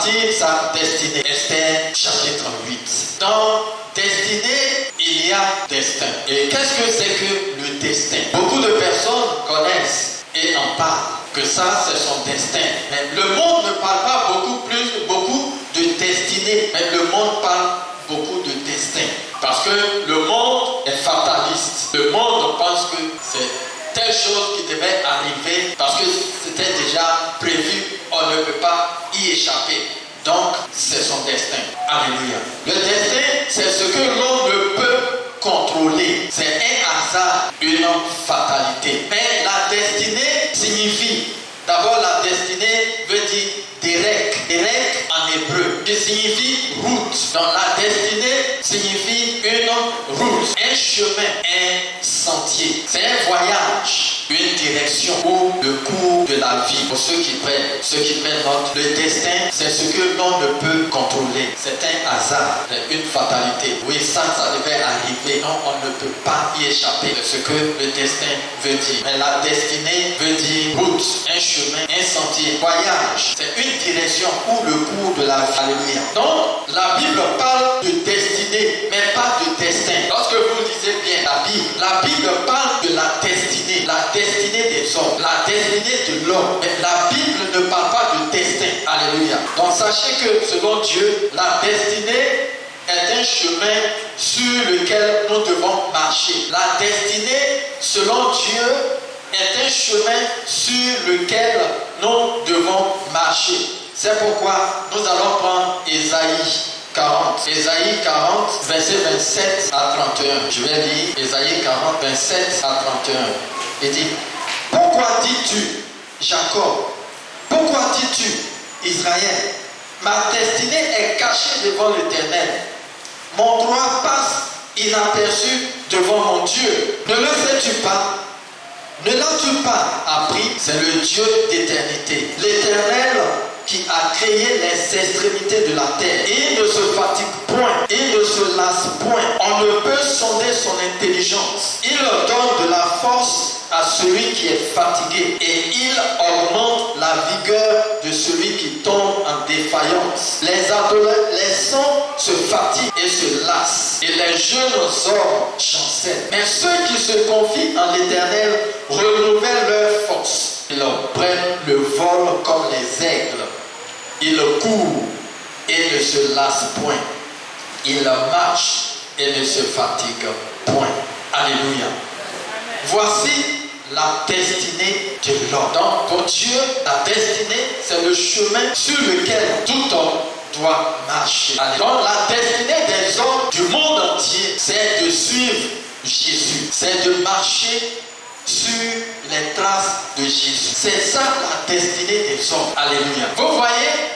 bâtir sa destinée. Esther chapitre 8. Dans destinée, il y a destin. Et qu'est-ce que c'est que le destin? Beaucoup de personnes connaissent et en parlent, que ça c'est son destin. Mais le monde ne parle pas beaucoup de destinée, mais le monde parle beaucoup de destin. Parce que le monde est fataliste. Le monde pense que c'est telle chose qui devait arriver parce que c'était déjà prévu, on ne peut pas y échapper. Donc, c'est son destin. Alléluia. Le destin, c'est ce que l'on ne peut contrôler. C'est un hasard, une fatalité. Mais la destinée signifie, d'abord la destinée veut dire Derek. Derek en hébreu, qui signifie route. Donc la destinée signifie une route, un chemin, un sentier. C'est un voyage, une direction ou le cours de la vie. Pour ceux qui prennent note, le destin, c'est ce que l'on ne peut contrôler. C'est un hasard, c'est une fatalité. Oui, ça devait arriver. Non, on ne peut pas y échapper. C'est ce que le destin veut dire. Mais la destinée veut dire route, un chemin, un sentier, voyage. C'est une direction ou le cours de la vie. Alléluia. Donc, la Bible parle de destinée, mais pas de destin. Lorsque vous lisez bien la Bible parle de la destinée des hommes, la destinée de l'homme. Mais la Bible ne parle pas de destin. Alléluia. Donc, sachez que selon Dieu, la destinée est un chemin sur lequel nous devons marcher. La destinée, selon Dieu, est un chemin sur lequel nous devons marcher. C'est pourquoi nous allons prendre Ésaïe 40. Ésaïe 40, verset 27 à 31. Je vais lire Ésaïe 40, 27 à 31. Il dit, pourquoi dis-tu, Jacob? Pourquoi dis-tu, Israël? Ma destinée est cachée devant l'Éternel. Mon droit passe inaperçu devant mon Dieu. Ne le sais-tu pas? Ne l'as-tu pas appris? C'est le Dieu d'éternité, l'Éternel qui a créé les extrémités de la terre. Il ne se fatigue point, il ne se lasse point. On ne peut sonder son intelligence. Il donne de la force à celui qui est fatigué et il augmente la vigueur de celui qui tombe en défaillance. Les adolescents se fatiguent et se lassent et les jeunes hommes chancellent. Mais ceux qui se confient en l'Éternel renouvellent leur force. Ils prennent le vol comme les aigles. Ils courent et ne se lassent point. Ils marchent et ne se fatiguent point. Alléluia. Voici la destinée de l'homme. Donc pour Dieu, la destinée, c'est le chemin sur lequel tout homme doit marcher. Donc la destinée des hommes du monde entier, c'est de suivre Jésus. C'est de marcher sur les traces de Jésus. C'est ça la destinée des hommes. Alléluia. Vous voyez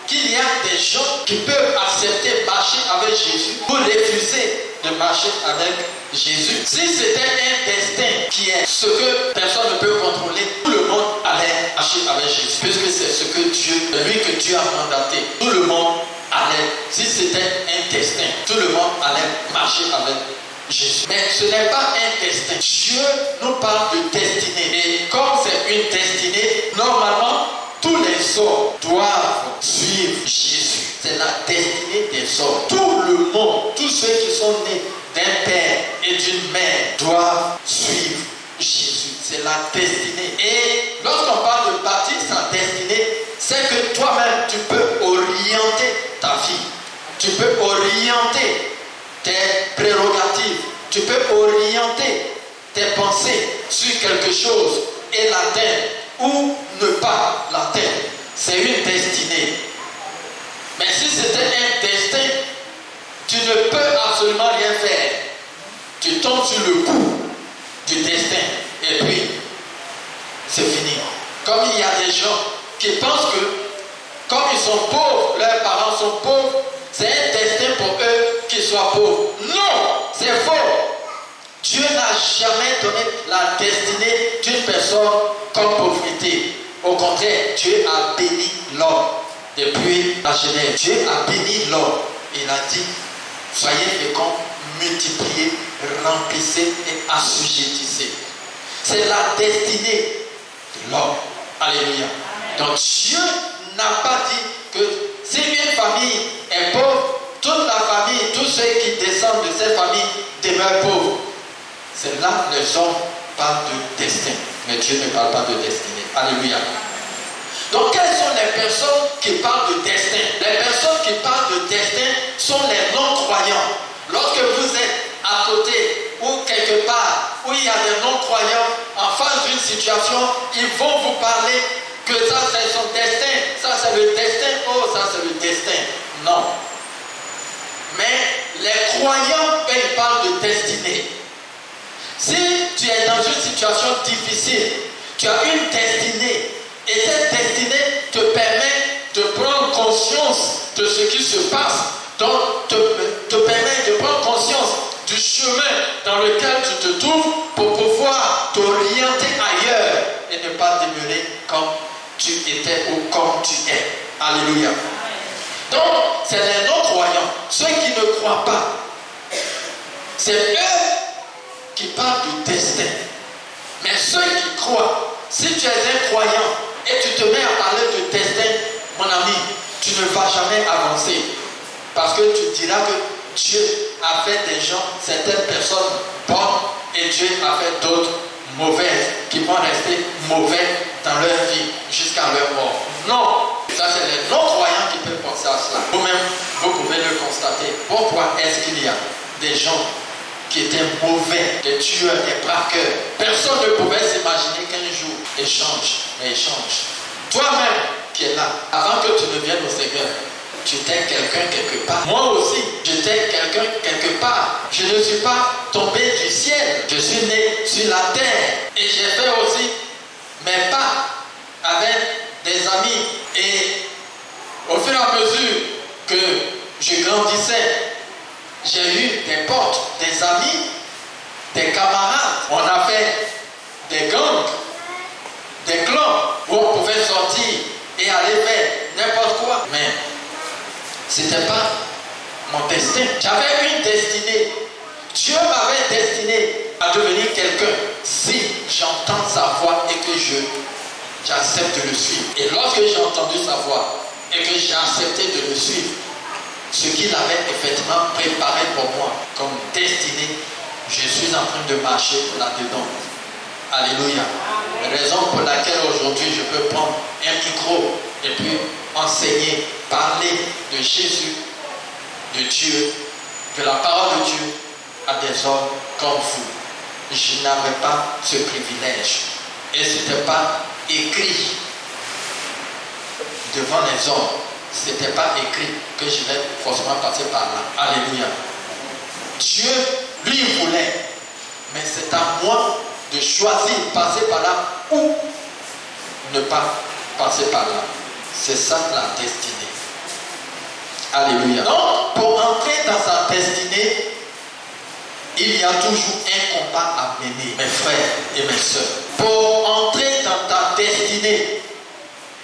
qu'il y a des gens qui peuvent accepter marcher avec Jésus ou refuser de marcher avec Jésus. Si c'était un destin qui est ce que personne ne peut contrôler, tout le monde allait marcher avec Jésus. Puisque c'est ce que Dieu, lui que Dieu a mandaté. Tout le monde allait, si c'était un destin, tout le monde allait marcher avec Jésus. Mais ce n'est pas un destin. Dieu nous parle de destinée. Et comme c'est une destinée, normalement, tous les hommes doivent suivre Jésus. C'est la destinée des hommes. Tout le monde, tous ceux qui sont nés d'un père et d'une mère doivent suivre Jésus. C'est la destinée. Et lorsqu'on parle de bâtir sa destinée, c'est que toi-même, tu peux orienter ta vie. Tu peux orienter tes prérogatives. Tu peux orienter tes pensées sur quelque chose et l'atteindre ou ne pas l'atteindre. C'est une destinée. Mais si c'était un destin, tu ne peux absolument rien faire. Tu tombes sur le coup du destin et puis c'est fini. Comme il y a des gens qui pensent que comme ils sont pauvres, leurs parents sont pauvres, c'est un destin pour eux qu'ils soient pauvres. Non, c'est faux. Dieu n'a jamais donné la destinée d'une personne comme pauvreté. Au contraire, Dieu a béni l'homme depuis la Genèse. Dieu a béni l'homme. Il a dit, soyez féconds, multipliez, remplissez et assujettissez. C'est la destinée de l'homme. Alléluia. Donc Dieu n'a pas dit que si là, les hommes parlent de destin. Mais Dieu ne parle pas de destinée. Alléluia. Donc, quelles sont les personnes qui parlent de destin? Les personnes qui parlent de destin sont les non-croyants. Lorsque vous êtes à côté ou quelque part où il y a des non-croyants en face d'une situation, ils vont vous parler que ça c'est son destin, ça c'est le destin, oh ça c'est le destin. Non. Mais les croyants, ils parlent de destinée. Si tu es dans une situation difficile, tu as une destinée. Et cette destinée te permet de prendre conscience de ce qui se passe, donc te permet de prendre conscience du chemin dans lequel tu te trouves pour pouvoir t'orienter ailleurs et ne pas demeurer comme tu étais ou comme tu es. Alléluia. Donc, c'est les non-croyants, ceux qui ne croient pas. C'est eux qui parlent du destin. Mais ceux qui croient, si tu es un croyant, et tu te mets à parler de destin, mon ami, tu ne vas jamais avancer. Parce que tu diras que Dieu a fait des gens, certaines personnes bonnes, et Dieu a fait d'autres mauvaises, qui vont rester mauvais dans leur vie jusqu'à leur mort. Non, ça c'est les non-croyants qui peuvent penser à cela. Vous-même, vous pouvez le constater. Pourquoi est-ce qu'il y a des gens qui étaient mauvais, des tueurs, des braqueurs? Personne ne pouvait s'imaginer qu'un jour ils changent. Mais ils changent. Toi-même qui es là, avant que tu ne viennes au Seigneur, tu étais quelqu'un quelque part. Moi aussi, j'étais quelqu'un quelque part. Je ne suis pas tombé du ciel. Je suis né sur la terre. Et j'ai fait aussi mes pas avec des amis. Et au fur et à mesure que je grandissais, j'ai eu des potes, des amis, des camarades. On a fait des gangs, des clans où on pouvait sortir et aller faire n'importe quoi. Mais ce n'était pas mon destin. J'avais une destinée. Dieu m'avait destiné à devenir quelqu'un si j'entends sa voix et que j'accepte de le suivre. Et lorsque j'ai entendu sa voix et que j'ai accepté de le suivre, ce qu'il avait effectivement préparé pour moi comme destinée, je suis en train de marcher là-dedans. Alléluia. Raison pour laquelle aujourd'hui je peux prendre un micro et puis enseigner, parler de Jésus, de Dieu, de la parole de Dieu à des hommes comme vous. Je n'avais pas ce privilège. Et ce n'était pas écrit devant les hommes. Ce n'était pas écrit que je vais forcément passer par là. Alléluia. Dieu, lui, voulait. Mais c'est à moi de choisir passer par là ou ne pas passer par là. C'est ça la destinée. Alléluia. Donc, pour entrer dans sa destinée, il y a toujours un combat à mener, mes frères et mes soeurs. Pour entrer dans ta destinée,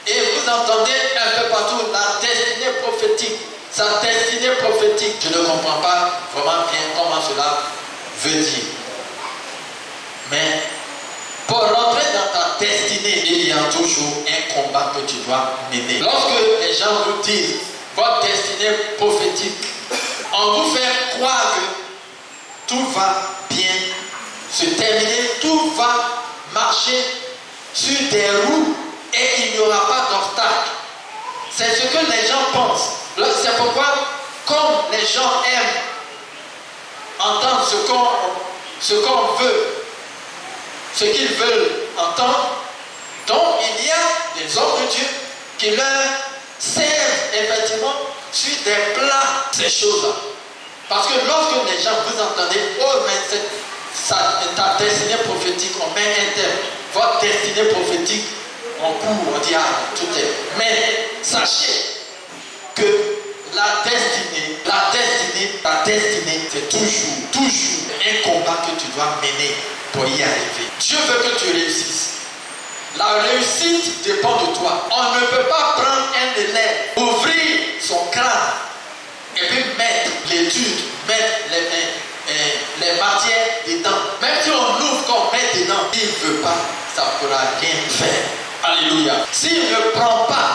et vous entendez un peu partout la destinée prophétique. Sa destinée prophétique, je ne comprends pas vraiment bien comment cela veut dire. Mais pour rentrer dans ta destinée, il y a toujours un combat que tu dois mener. Lorsque les gens vous disent votre destinée prophétique, on vous fait croire que tout va bien se terminer, tout va marcher sur des roues et il n'y aura pas d'obstacle. C'est ce que les gens pensent. C'est pourquoi, comme les gens aiment entendre ce qu'on veut, ce qu'ils veulent entendre, donc il y a des hommes de Dieu qui leur servent effectivement sur des plats ces choses-là. Parce que lorsque les gens vous entendez, oh mais c'est ta destinée prophétique, on met un terme, votre destinée prophétique, on court, on dit ah, tout est. Mais sachez que ta destinée, c'est toujours un combat que tu dois mener pour y arriver. Dieu veut que tu réussisses. La réussite dépend de toi. On ne peut pas prendre un élève, ouvrir son crâne et puis mettre l'étude, mettre les matières dedans. Même si on ouvre qu'on met dedans, s'il ne veut pas, ça ne pourra rien faire. Alléluia. S'il ne prend pas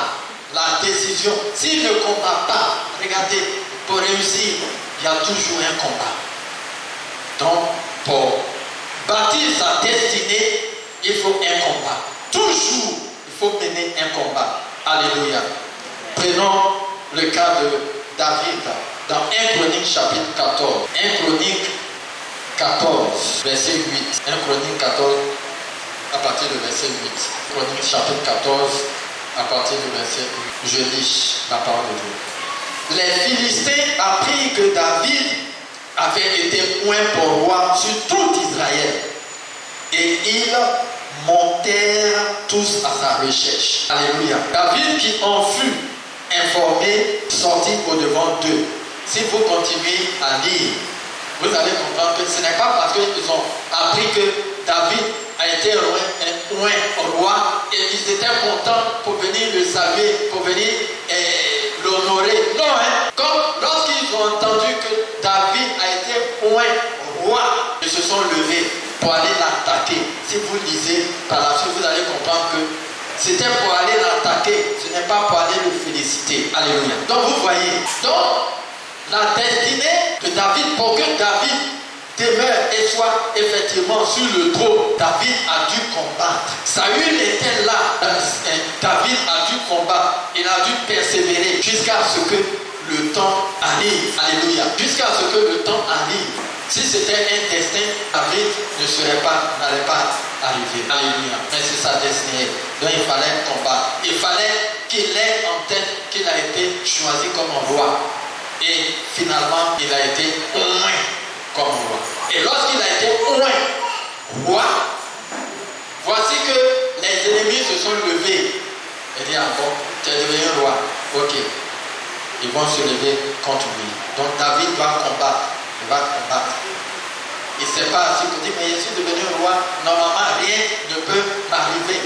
la décision, s'il ne combat pas, regardez, pour réussir, il y a toujours un combat. Donc, pour bâtir sa destinée, il faut un combat. Toujours, il faut mener un combat. Alléluia. Prenons le cas de David dans 1 Chronique chapitre 14. 1 Chronique 14, verset 8. 1 Chronique 14, à partir du verset 8. Chronique chapitre 14, à partir du verset 8. Je lis la parole de Dieu. Les Philistins apprirent que David avait été oint pour roi sur tout Israël. Et ils montèrent tous à sa recherche. Alléluia. David qui en fut informé sortit au-devant d'eux. Si vous continuez à lire, vous allez comprendre que ce n'est pas parce qu'ils ont appris que David a été oint roi et ils étaient contents pour venir le saluer, pour venir l'honorer. Non, comme lorsqu'ils ont entendu que David a été oint roi, ils se sont levés pour aller l'attaquer. Si vous lisez par la suite, vous allez comprendre que c'était pour aller l'attaquer, ce n'est pas pour aller le féliciter. Alléluia. Donc vous voyez, la destinée de David, pour que David demeure et soit effectivement sur le trône, David a dû combattre. Saül était là, David a dû combattre, il a dû persévérer jusqu'à ce que le temps arrive. Alléluia. Jusqu'à ce que le temps arrive. Si c'était un destin, David n'allait pas arriver. Alléluia. Mais c'est sa destinée. Donc il fallait combattre. Il fallait qu'il ait en tête qu'il a été choisi comme roi. Et finalement, il a été oint comme roi. Et lorsqu'il a été oint roi, voici que les ennemis se sont levés. Et dit, bon, tu es devenu roi. Ok. Ils vont se lever contre lui. Donc David doit combattre. Il va combattre. Il ne s'est pas assis pour dire, mais je suis devenu roi. Normalement, rien ne peut m'arriver.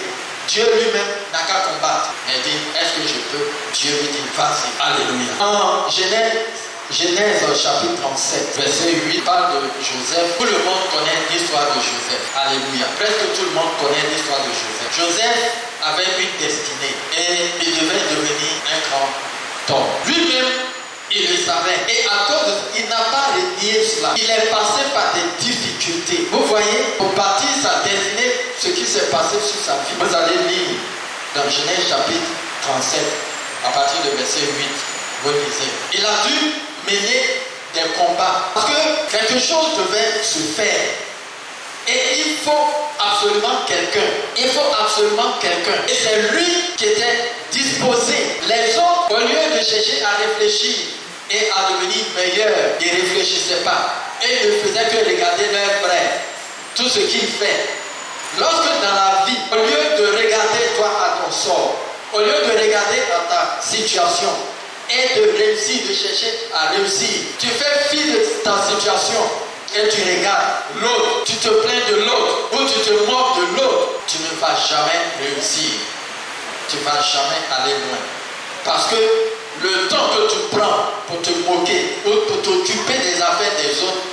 Dieu lui-même n'a qu'à combattre. Il dit, est-ce que je peux? Dieu lui dit, vas-y. Alléluia. En Genèse chapitre 37, verset 8, parle de Joseph. Tout le monde connaît l'histoire de Joseph. Alléluia. Presque tout le monde connaît l'histoire de Joseph. Joseph avait une destinée et il devait devenir un grand homme. Lui-même, il le savait. Et à cause, il n'a pas renié cela. Il est passé par des difficultés. Vous voyez, pour bâtir sa destinée, ce qui s'est passé sur sa vie. Vous allez lire dans Genèse chapitre 37, à partir du verset 8. Vous lisez. Il a dû mener des combats. Parce que quelque chose devait se faire. Et il faut absolument quelqu'un. Il faut absolument quelqu'un. Et c'est lui qui était disposé. Les autres, au lieu de chercher à réfléchir et à devenir meilleurs, ils ne réfléchissaient pas. Et ils ne faisaient que regarder leur frère. Tout ce qu'il fait. Lorsque dans la vie, au lieu de regarder toi à ton sort, au lieu de regarder à ta situation, et de réussir, de chercher à réussir, tu fais fi de ta situation. Et tu regardes l'autre, tu te plains de l'autre, ou tu te moques de l'autre, tu ne vas jamais réussir. Tu ne vas jamais aller loin. Parce que le temps que tu prends pour te moquer, ou pour t'occuper des affaires des autres,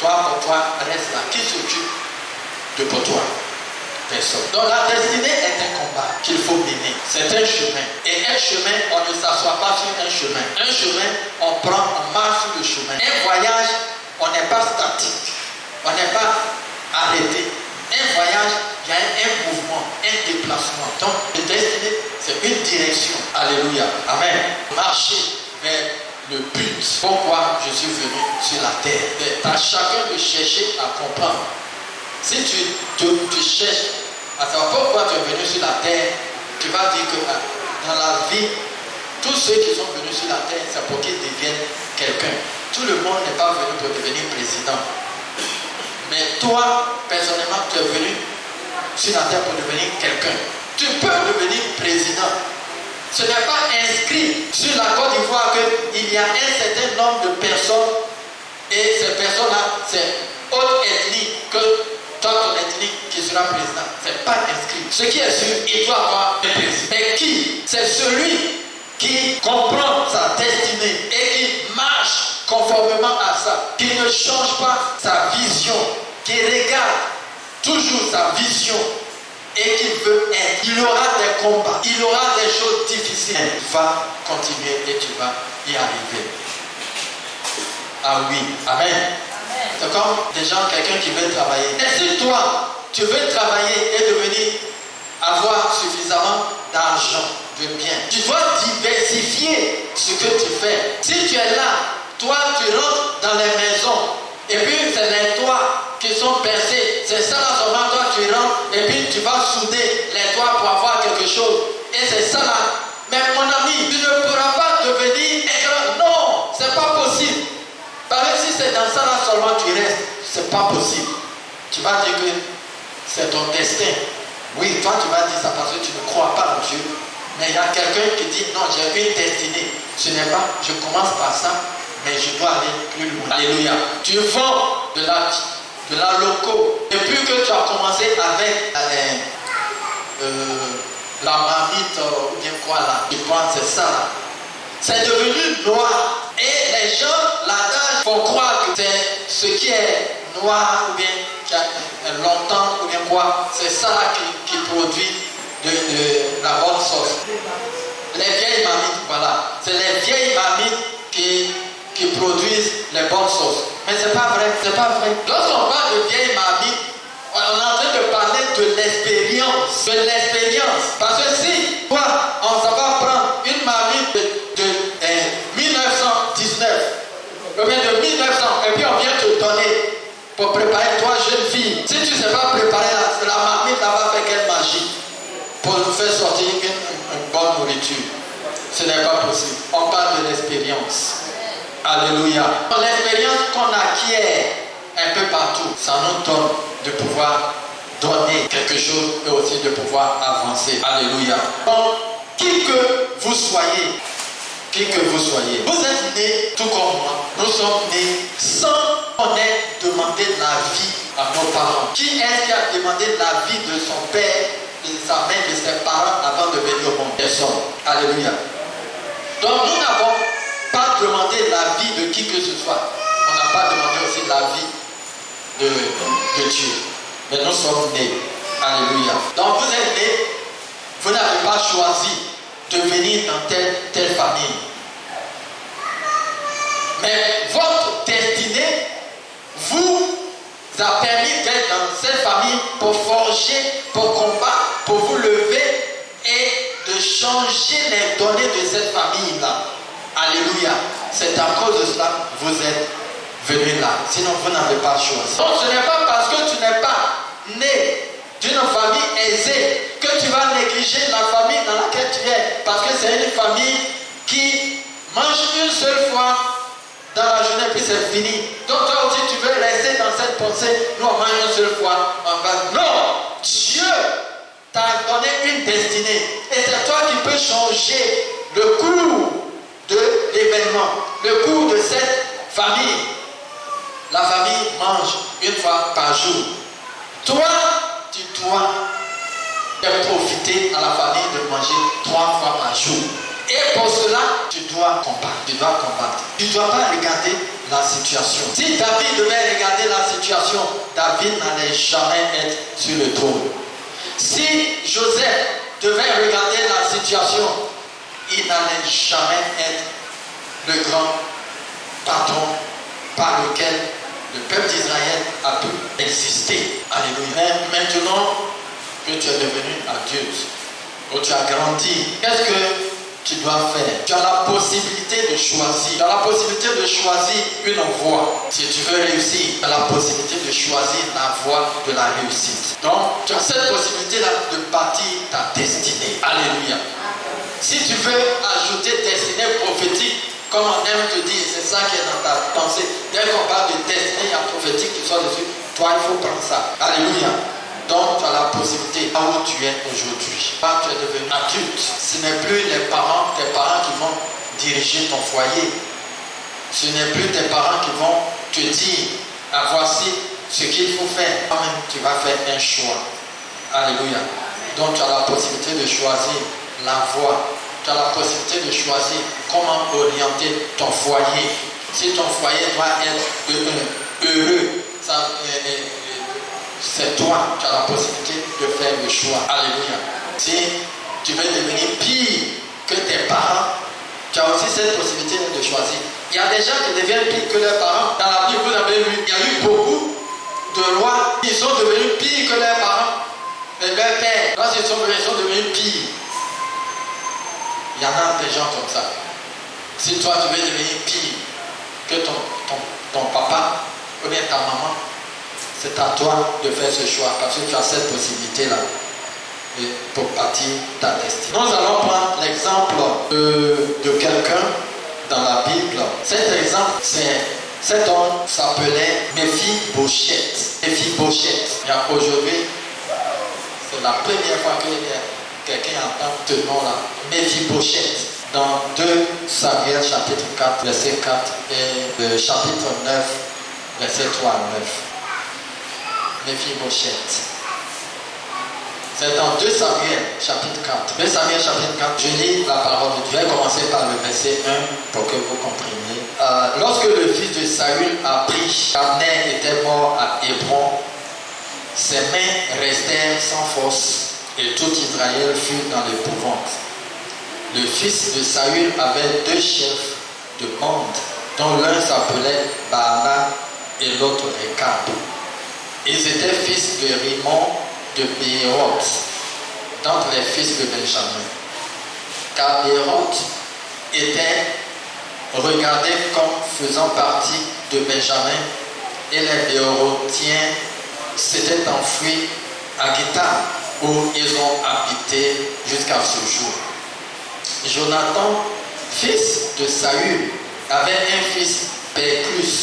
toi, pour toi, reste là. Qui s'occupe de pour toi? Personne. Donc la destinée est un combat qu'il faut mener. C'est un chemin. Et un chemin, on ne s'assoit pas sur un chemin. Un chemin, on marche sur le chemin. Un voyage, on n'est pas statique. On n'est pas arrêté. Un voyage, il y a un mouvement, un déplacement. Donc, la destinée, c'est une direction. Alléluia. Amen. Marcher vers le but. Pourquoi je suis venu sur la terre? C'est à chacun de chercher à comprendre. Si tu cherches à savoir pourquoi tu es venu sur la terre, tu vas dire que dans la vie, tous ceux qui sont venus sur la terre, c'est pour qu'ils deviennent quelqu'un. Tout le monde n'est pas venu pour devenir président. Mais toi, personnellement, tu es venu sur la terre pour devenir quelqu'un. Tu peux devenir président. Ce n'est pas inscrit sur la Côte d'Ivoire qu'il y a un certain nombre de personnes et ces personnes-là, c'est autre ethnie que ton ethnie qui sera président. Ce n'est pas inscrit. Ce qui est sûr, il doit avoir un président. Mais qui? C'est celui qui comprend sa destinée et qui marche conformément à ça, qui ne change pas sa vision, qui regarde toujours sa vision et qui veut être. Il aura des combats, il aura des choses difficiles. Tu vas continuer et tu vas y arriver. Ah oui, amen. C'est comme des gens, quelqu'un qui veut travailler. Et si toi, tu veux travailler et devenir, avoir suffisamment d'argent, de biens, tu dois diversifier ce que tu fais. Si tu es là, toi, tu rentres dans les maisons, et puis c'est les toits qui sont percés. C'est ça là seulement, toi, tu rentres, et puis tu vas souder les toits pour avoir quelque chose. Et c'est ça là. Mais mon ami, tu ne pourras pas devenir grand. Non, c'est pas possible. Parce que si c'est dans ça là seulement tu restes, c'est pas possible. Tu vas dire que c'est ton destin. Oui, toi tu vas dire ça parce que tu ne crois pas en Dieu. Mais il y a quelqu'un qui dit non, j'ai une destinée. Ce n'est pas, je commence par ça, mais je dois aller plus loin. Alléluia. Tu vends de la loco. Depuis que tu as commencé avec la marmite ou bien quoi là, tu penses c'est ça là. C'est devenu noir. Et les gens là-dedans font croire que c'est ce qui est noir ou bien qui a longtemps ou bien quoi. C'est ça là qui produit de la bonne sauce. Les vieilles marmites, voilà. C'est les vieilles marmites qui produisent les bonnes sauces. Mais c'est pas vrai, c'est pas vrai. Lorsqu'on parle de vieilles marmites, on est en train de parler de l'expérience. De l'expérience. Parce que si, toi, on s'en va prendre une marmite de 1919, ou bien de 1900, et puis on vient te donner pour préparer toi, jeune fille. Si tu ne sais pas préparer la marmite, elle va faire quelle magie pour nous faire sortir une bonne nourriture? Ce n'est pas possible. On parle de l'expérience. Alléluia. L'expérience qu'on acquiert un peu partout, ça nous donne de pouvoir donner quelque chose et aussi de pouvoir avancer. Alléluia. Donc, qui que vous soyez, vous êtes nés tout comme moi. Nous sommes nés sans qu'on ait demandé la vie à nos parents. Qui est-ce qui a demandé la vie de son père, de sa mère, de ses parents avant de venir au monde? Personne. Alléluia. Donc nous n'avons pas demandé la vie de qui que ce soit. On n'a pas demandé aussi la vie de Dieu. Mais nous sommes nés. Alléluia. Donc vous êtes nés, vous n'avez pas choisi de venir dans telle famille. Mais votre destinée vous a permis d'être dans cette famille pour forger, pour combattre, pour vous lever et de changer les données de cette famille-là. Alléluia. C'est à cause de cela que vous êtes venus là. Sinon, vous n'avez pas choisi. Donc, ce n'est pas parce que tu n'es pas né d'une famille aisée que tu vas négliger la famille dans laquelle tu es. Parce que c'est une famille qui mange une seule fois dans la journée, puis c'est fini. Donc toi aussi, tu veux rester dans cette pensée. Nous, on mange une seule fois. Non! Dieu t'a donné une destinée. Et c'est toi qui peux changer le cours de l'événement, le cours de cette famille. La famille mange une fois par jour. Toi, tu dois profiter à la famille de manger 3 fois par jour. Et pour cela, tu dois combattre. Tu ne dois pas regarder la situation. Si David devait regarder la situation, David n'allait jamais être sur le trône. Si Joseph devait regarder la situation, il n'allait jamais être le grand patron par lequel le peuple d'Israël a pu exister. Alléluia. Maintenant que tu es devenu adulte, que tu as grandi, qu'est-ce que tu dois faire? Tu as la possibilité de choisir. Tu as la possibilité de choisir une voie. Si tu veux réussir, tu as la possibilité de choisir la voie de la réussite. Donc, tu as cette possibilité-là de bâtir ta destinée. Alléluia. Si tu veux ajouter destinée prophétique, comme on aime te dire, c'est ça qui est dans ta pensée. Dès qu'on parle de destinée, il y a prophétique qui soit dessus. Toi, il faut prendre ça. Alléluia. Donc, tu as la possibilité là où tu es aujourd'hui. Quand tu es devenu adulte, ce n'est plus tes parents qui vont diriger ton foyer. Ce n'est plus tes parents qui vont te dire, ah, voici ce qu'il faut faire. Toi-même, tu vas faire un choix. Alléluia. Donc, tu as la possibilité de choisir la voie. Tu as la possibilité de choisir comment orienter ton foyer. Si ton foyer doit être heureux, c'est toi qui as la possibilité de faire le choix. Alléluia. Si tu veux devenir pire que tes parents, tu as aussi cette possibilité de choisir. Il y a des gens qui deviennent pires que leurs parents. Dans la Bible, vous avez vu, il y a eu beaucoup de rois qui sont devenus pires que leurs parents. Et leurs pères, lorsqu'ils sont devenus pires. Il y en a des gens comme ça. Si toi tu veux devenir pire que ton papa ou bien ta maman, c'est à toi de faire ce choix parce que tu as cette possibilité-là pour bâtir ta destinée. Nous allons prendre l'exemple de quelqu'un dans la Bible. Cet exemple, cet homme s'appelait Méphibosheth. Méphibosheth. Aujourd'hui, c'est la première fois que quelqu'un entend ce nom-là. Méphibosheth. Dans 2 Samuel chapitre 4, verset 4 et chapitre 9, verset 3 à 9. Méphibosheth. C'est dans 2 Samuel chapitre 4. 2 Samuel chapitre 4, je lis la parole de Dieu. Je vais commencer par le verset 1 pour que vous compreniez. Lorsque le fils de Saül apprit qu'Abner était mort à Hébron, ses mains restèrent sans force et tout Israël fut dans l'épouvante. Le fils de Saül avait 2 chefs de bande, dont l'un s'appelait Baana et l'autre Rekab. Ils étaient fils de Rimon de Béhéroth, d'entre les fils de Benjamin. Car Béhéroth était regardé comme faisant partie de Benjamin et les Béhérothiens s'étaient enfuis à Githa où ils ont habité jusqu'à ce jour. Jonathan, fils de Saül, avait un fils Perclus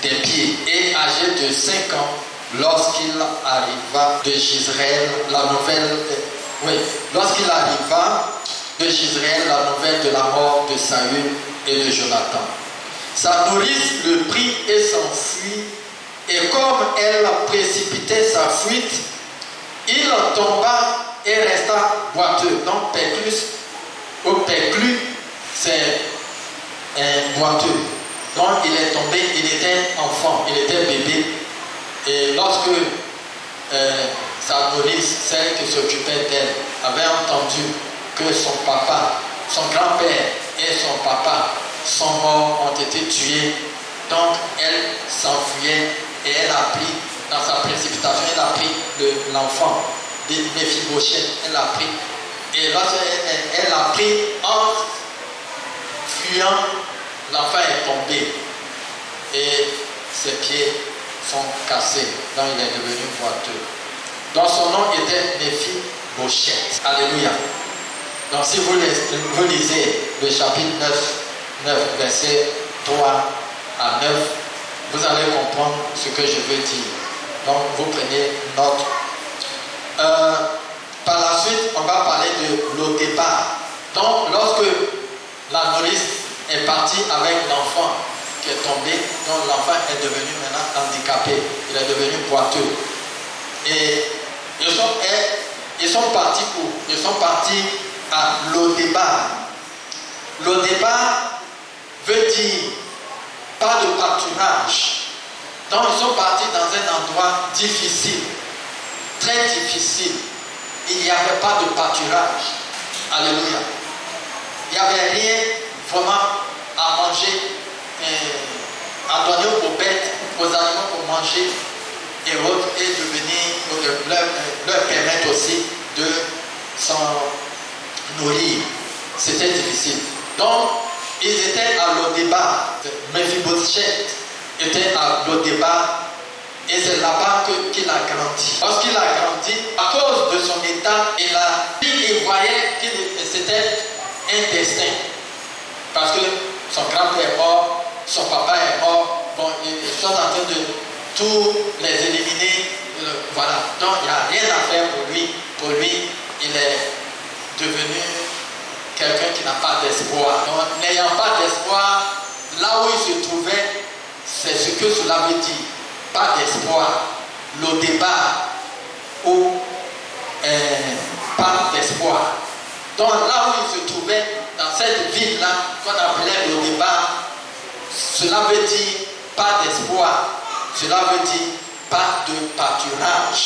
des pieds et âgé de 5 ans lorsqu'il arriva de Jezreel la nouvelle de la mort de Saül et de Jonathan. Sa nourrice le prit et s'enfuit, et comme elle précipitait sa fuite, il tomba et resta boiteux. Donc Perclus, c'est un boiteux. Donc il est tombé, il était enfant, il était bébé. Et lorsque sa nourrice, celle qui s'occupait d'elle, avait entendu que son papa, son grand-père et son papa sont morts, ont été tués, donc elle s'enfuyait et elle a pris, dans sa précipitation, elle a pris l'enfant de Méphibosheth, elle l'a pris. Et lorsqu'elle l'a pris en fuyant, l'enfant est tombé et ses pieds sont cassés, donc il est devenu boiteux. Donc son nom était Méphibosheth. Alléluia. Donc si vous lisez le chapitre 9, verset 3 à 9, vous allez comprendre ce que je veux dire. Donc vous prenez note. Par la suite, on va parler de Lodébar. Donc lorsque la nourrice est partie avec l'enfant qui est tombé, donc l'enfant est devenu maintenant handicapé, il est devenu boiteux. Et ils sont partis où? Ils sont partis à Lodébar. Lodébar veut dire pas de pâturage. Donc ils sont partis dans un endroit difficile, très difficile. Il n'y avait pas de pâturage. Alléluia. Il n'y avait rien vraiment à manger, à donner aux bêtes, aux animaux pour manger et autres, et de venir leur permettre aussi de s'en nourrir. C'était difficile. Donc, ils étaient à Lodébar. Méphibosheth était à Lodébar. Et c'est là-bas qu'il a grandi. Lorsqu'il a grandi, à cause de son état, il voyait que c'était un destin. Parce que son grand-père est mort, son papa est mort. Bon, ils sont en train de tous les éliminer. Voilà. Donc, il n'y a rien à faire pour lui. Pour lui, il est devenu quelqu'un qui n'a pas d'espoir. Donc, n'ayant pas d'espoir, là où il se trouvait, c'est ce que cela veut dire. Pas d'espoir. Lodébar ou pas d'espoir. Donc là où il se trouvait, dans cette ville-là, qu'on appelait Lodébar, cela veut dire pas d'espoir. Cela veut dire pas de pâturage.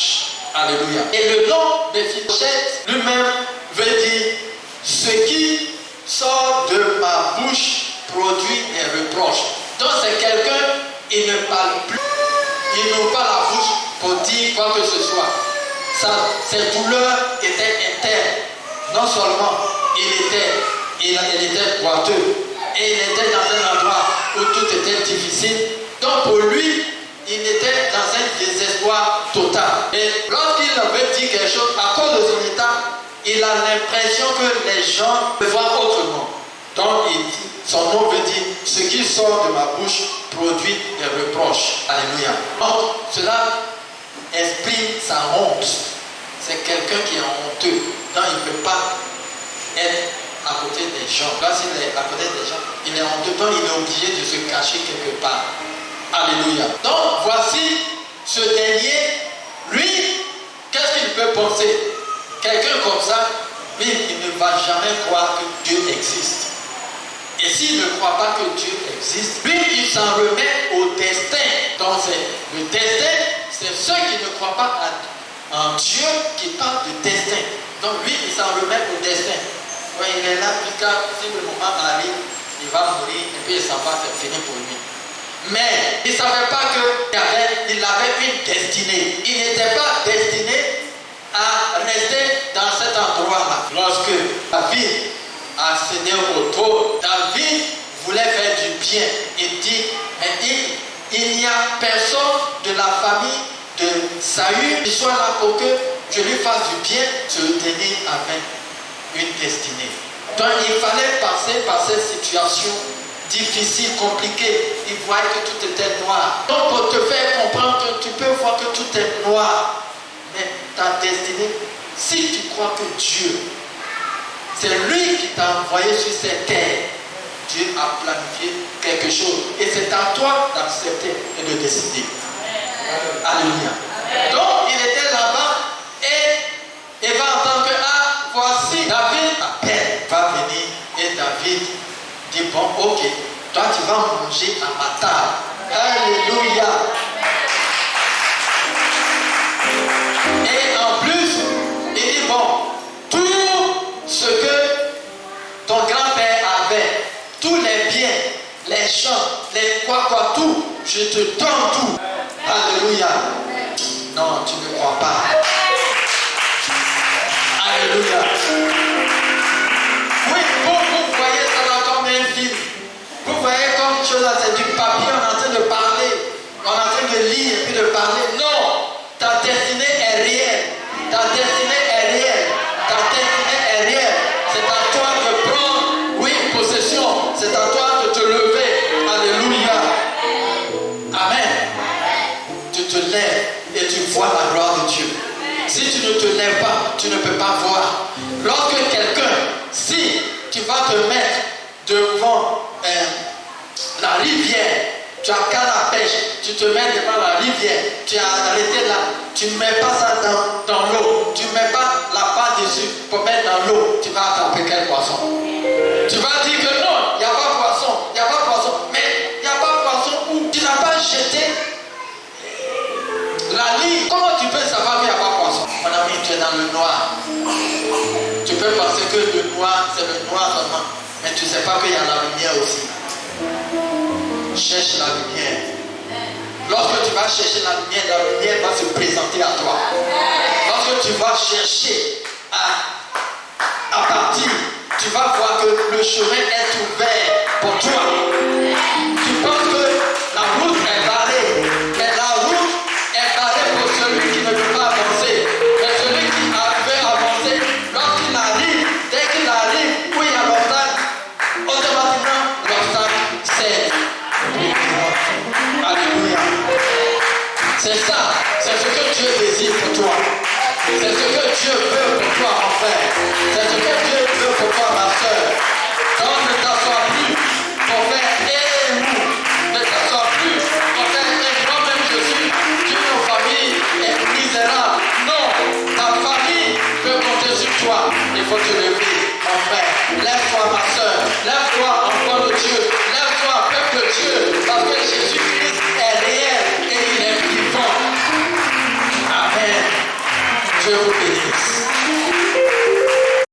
Alléluia. Et le nom de Méphibosheth lui-même veut dire ce qui sort de ma bouche produit des reproches. parle plus. Il n'ouvre pas la bouche pour dire quoi que ce soit. Ses douleurs étaient internes. Non seulement il était boiteux et il était dans un endroit où tout était difficile. Donc pour lui, il était dans un désespoir total. Et lorsqu'il avait dit quelque chose, à cause de son état, il a l'impression que les gens le voient autrement. Donc il dit, son nom veut dire, ce qui sort de ma bouche produit des reproches. Alléluia. Donc cela exprime sa honte. C'est quelqu'un qui est honteux. Donc il ne peut pas être à côté des gens. Lorsqu'il est à côté des gens, il est honteux. Donc il est obligé de se cacher quelque part. Alléluia. Donc voici ce dernier, lui, qu'est-ce qu'il peut penser? Quelqu'un comme ça, lui, il ne va jamais croire que Dieu existe. Et s'il ne croit pas que Dieu existe, lui, il s'en remet au destin. Donc le destin, c'est ceux qui ne croient pas en Dieu qui parlent de destin. Donc lui, il s'en remet au destin. Ouais, il est là jusqu'à si le moment arrive, il va mourir et puis il s'en va, c'est fini pour lui. Mais il ne savait pas qu'il avait une destinée. Il n'était pas destiné à rester dans cet endroit-là. Lorsque David a cédé au trône, David voulait faire du bien. Il dit, mais il n'y a personne de la famille de Saül qui soit là pour que je lui fasse du bien. Ce dernier avait une destinée. Donc il fallait passer par cette situation difficile, compliqué. Il voyait que tout était noir. Donc pour te faire comprendre que tu peux voir que tout est noir, mais ta destinée, si tu crois que Dieu, c'est lui qui t'a envoyé sur cette terre, Dieu a planifié quelque chose. Et c'est à toi d'accepter et de décider. Alléluia. Donc il était là-bas et il va entendre que voici David appelle, va venir et David dit bon, ok, toi tu vas manger à ma table. Alléluia. Et en plus, il dit bon, tout ce que ton grand-père avait, tous les biens, les champs, les quoi, tout, je te donne tout. Alléluia. Non, tu ne crois pas. Alléluia. Oui, vous voyez ça là comme un film. Vous voyez comme une chose là, c'est du papier, on est en train de parler, on est en train de lire et puis de parler. Non, ta destinée est réelle. Ta destinée est réelle. Ta destinée est réelle. C'est à toi de prendre, oui, possession. C'est à toi de te lever. Alléluia. Amen. Tu te lèves et tu vois la gloire de Dieu. Si tu ne te lèves pas, tu ne peux pas voir. Lorsque quelqu'un, si tu vas te mettre devant la rivière, tu as qu'à la pêche, tu te mets devant la rivière, tu as arrêté là, tu ne mets pas ça dans l'eau, tu ne mets pas la patte dessus pour mettre dans l'eau, tu vas attraper quel poisson? Tu vas dire que non, il n'y a pas poisson, il n'y a pas poisson, mais il n'y a pas poisson où tu n'as pas jeté la ligne. Comment tu peux savoir qu'il n'y a pas poisson? Mon ami, tu es dans le noir. Tu peux penser que le noir, c'est le noir seulement, mais tu ne sais pas qu'il y a la lumière aussi. Cherche la lumière. Lorsque tu vas chercher la lumière va se présenter à toi. Lorsque tu vas chercher à partir, tu vas voir que le chemin est ouvert pour toi. Tu penses que la route est barrée, mais la route est barrée pour celui qui ne peut pas avancer. Mais celui qui veut avancer, lorsqu'il arrive, dès qu'il arrive, où il y a l'obstacle, automatiquement l'obstacle cède. Alléluia. C'est ça, c'est ce que Dieu désire pour toi. C'est ce que Dieu veut pour toi, mon frère. C'est ce que Dieu veut pour toi, ma soeur. Donc ne t'assois plus pour faire ne t'assois plus pour faire moi-même je suis d'une famille est misérable. Non, ta famille peut compter sur toi. Il faut te lever, mon frère. Lève-toi, ma soeur. Lève-toi, enfant de Dieu. Lève-toi, peuple de Dieu. Parce que Jésus-Christ est réel et il est vivant. Amen. Dieu vous bénisse.